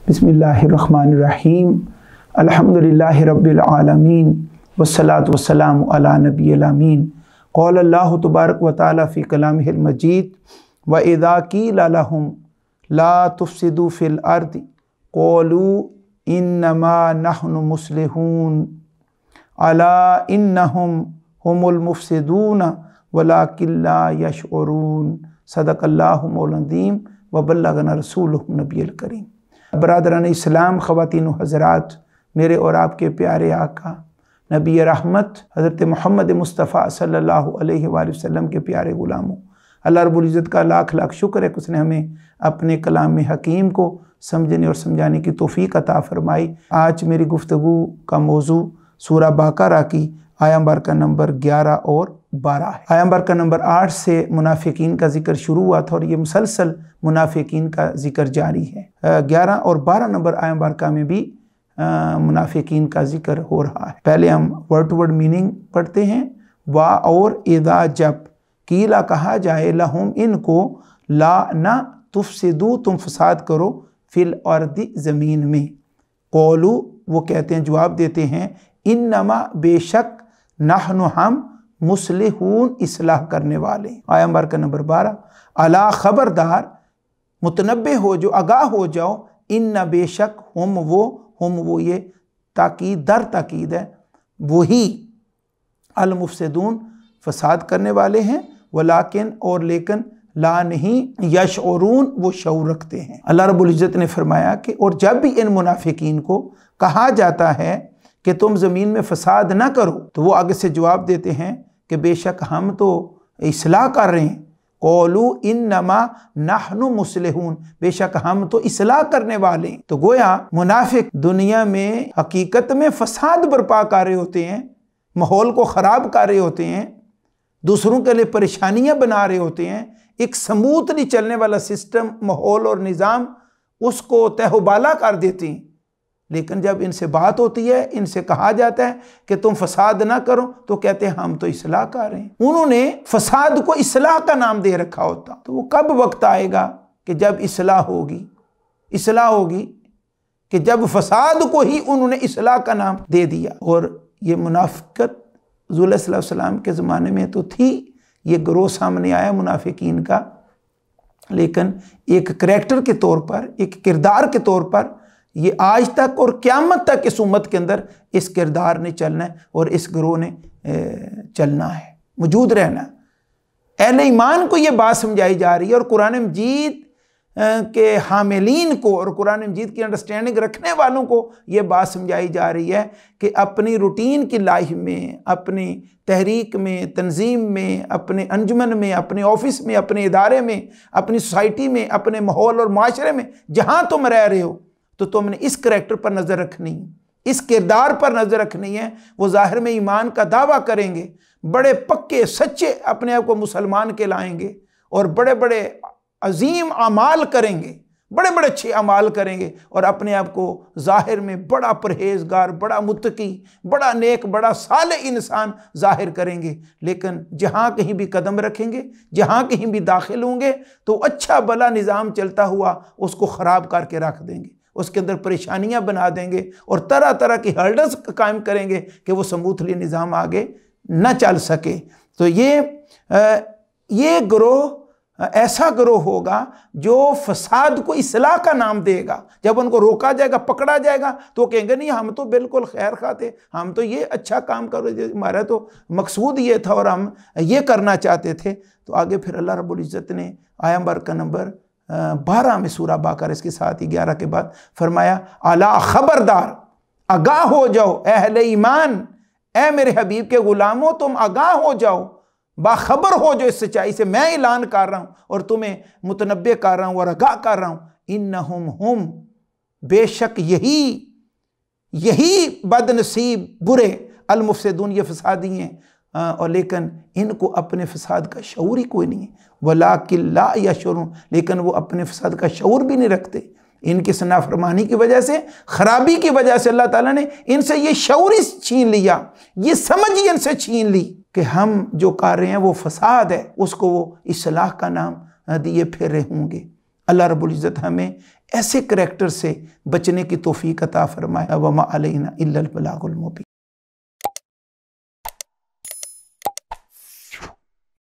बिस्मिल्लाहिर्रहमानिर्रहीम अल्हम्दुलिल्लाहि रब्बिल आलमीन वस्सलातु वस्सलामु अला नबिय्यिल अमीन क़ाल अल्लाहु तबारक व तआला फ़ी कलामिहिल मजीद व इज़ा क़ीला लहुम ला तुफ़सिदू फ़िल अर्दि क़ालू इन्नमा नहनु मुस्लिहून अला इन्नहुम हुमुल मुफ़सिदून वलाकिन ला यशऊरून सदक़ल्लाहु मौलाना अज़ीम व बल्लगना रसूलुहु नबियुल करीम। बरादरान इस्लाम, ख़वातीन व हज़रात, मेरे और आपके प्यारे आका नबी रहमत हज़रत मोहम्मद मुस्तफ़ा सल्लल्लाहु अलैहि वसल्लम के प्यारे ग़ुलामों, अल्लाह रब्बुल इज़्ज़त का लाख लाख शुक्र है कि उसने हमें अपने कलाम में हकीम को समझने और समझाने की तौफ़ीक़ अता फ़रमाई। आज मेरी गुफ्तगू का मौजू सूरा बक़रा की आया नंबर नंबर 11 और 12 है। आया नंबर नंबर 8 से मुनाफ़िकीन का ज़िक्र शुरू हुआ था और ये मुसलसल मुनाफ़िकीन का ज़िक्र जारी है। 11 और 12 नंबर आया नंबर में भी मुनाफ़िकीन का ज़िक्र हो रहा है। पहले हम वर्ड टू वर्ड मीनिंग पढ़ते हैं। वा और इदा, जब, कीला कहा जाए, लहुम इनको, ला ना तुफ़सिदू तुम फसाद करो, फिल अर्दी ज़मीन में, क़ौलू वो कहते हैं, जवाब देते हैं, इन्नमा बेशक, नहनु हम, मुस्लिहून इसलाह करने वाले। आया नंबर 12, अला खबरदार, मुतनब्बे हो जो, आगाह हो जाओ, इन्ना बेशक, हम वो ये ताकीद दर ताकीद है, वही अल मुफ़सिदून फसाद करने वाले हैं, वलाकिन और लेकिन, ला नहीं, यशऊरून वो शऊर रखते हैं। अल्लाह रब्बुल इज़्ज़त ने फरमाया कि और जब भी इन मुनाफिकीन को कहा जाता है कि तुम ज़मीन में फ़साद ना करो, तो वो आगे से जवाब देते हैं कि बेशक हम तो इस्लाह कर रहे हैं। क़ौलू इन्नमा नहनु मुस्लिहून, बेशक हम तो इस्लाह करने वाले हैं। तो गोया मुनाफिक दुनिया में हकीकत में फ़साद बर्पा कर रहे होते हैं, माहौल को ख़राब कर रहे होते हैं, दूसरों के लिए परेशानियां बना रहे होते हैं। एक स्मूथली चलने वाला सिस्टम, माहौल और निज़ाम उसको तहबाला कर देते हैं। लेकिन जब इनसे बात होती है, इनसे कहा जाता है कि तुम फसाद ना करो, तो कहते हैं हम तो इस्लाह कर रहे हैं। उन्होंने फसाद को इस्लाह का नाम दे रखा होता। तो वो कब वक्त आएगा कि जब इस्लाह होगी कि जब फसाद को ही उन्होंने इस्लाह का नाम दे दिया। और ये मुनाफिकत रसूल सल्लल्लाहु अलैहि वसल्लम के ज़माने में तो थी, ये ग्रोह सामने आया मुनाफिकीन का, लेकिन एक करैक्टर के तौर पर, एक किरदार के तौर पर ये आज तक और क़यामत तक इस उम्मत के अंदर इस किरदार ने चलना है और इस ग्रोह ने चलना है, मौजूद रहना। अहले ईमान को ये बात समझाई जा रही है और कुरान मजीद के हामिलीन को और कुरान मजीद की अंडरस्टैंडिंग रखने वालों को ये बात समझाई जा रही है कि अपनी रूटीन की लाइफ में, अपनी तहरीक में, तंजीम में, अपने अंजुमन में, अपने ऑफिस में, अपने इदारे में, अपनी सोसाइटी में, अपने माहौल और माशरे में जहाँ तुम रह रहे हो, तो तुमने इस करैक्टर पर नज़र रखनी है, इस किरदार पर नज़र रखनी है। वो ज़ाहिर में ईमान का दावा करेंगे, बड़े पक्के सच्चे अपने आप को मुसलमान कहलाएंगे और बड़े बड़े अजीम अमाल करेंगे, बड़े बड़े अच्छे अमाल करेंगे और अपने आप को ज़ाहिर में बड़ा परहेजगार, बड़ा मुत्तकी, बड़ा नेक, बड़ा साले इंसान ज़ाहिर करेंगे। लेकिन जहाँ कहीं भी कदम रखेंगे, जहाँ कहीं भी दाखिल होंगे, तो अच्छा भला निज़ाम चलता हुआ उसको ख़राब करके रख देंगे, उसके अंदर परेशानियां बना देंगे और तरह तरह की हर्डल्स कायम करेंगे कि वो स्मूथली निज़ाम आगे न चल सके। तो ये ग्रोह ऐसा ग्रोह होगा जो फसाद को इस्लाह का नाम देगा। जब उनको रोका जाएगा, पकड़ा जाएगा, तो कहेंगे नहीं हम तो बिल्कुल खैर खा थे, हम तो ये अच्छा काम कर रहे थे, हमारा तो मकसूद ये था और हम ये करना चाहते थे। तो आगे फिर अल्लाह रब्बुल इज़्ज़त ने आया नंबर 12 में सूरा बक़रा, इसके साथ ही 11 के बाद फरमाया, अला खबरदार, आगाह हो जाओ, अहले ईमान, ए मेरे हबीब के गुलामों, तुम आगाह हो जाओ, बाखबर हो जो इस सच्चाई से मैं ऐलान कर रहा हूँ और तुम्हें मुतनब्बे कर रहा हूँ और आगाह कर रहा हूँ। इन्नहुम बेशक यही बदनसीब बुरे, अल मुफ़सिदून ये फसादी हैं, और लेकिन इनको अपने फसाद का शऊर ही कोई नहीं है। वलाकिन ला यशऊरून, लेकिन वो अपने फसाद का शऊर भी नहीं रखते। इनकी नाफरमानी की वजह से, खराबी की वजह से अल्लाह ताला ने इनसे ये शऊर छीन लिया, ये समझ ही इनसे छीन ली कि हम जो कर रहे हैं वो फसाद है, उसको वो इस्लाह का नाम दिए फिर रहे होंगे। अल्लाह रब्बुल इज़्ज़त हमें ऐसे करैक्टर से बचने की तौफीक अता फरमाए। वमा अलैना इल्लल बलागुल मुबीन।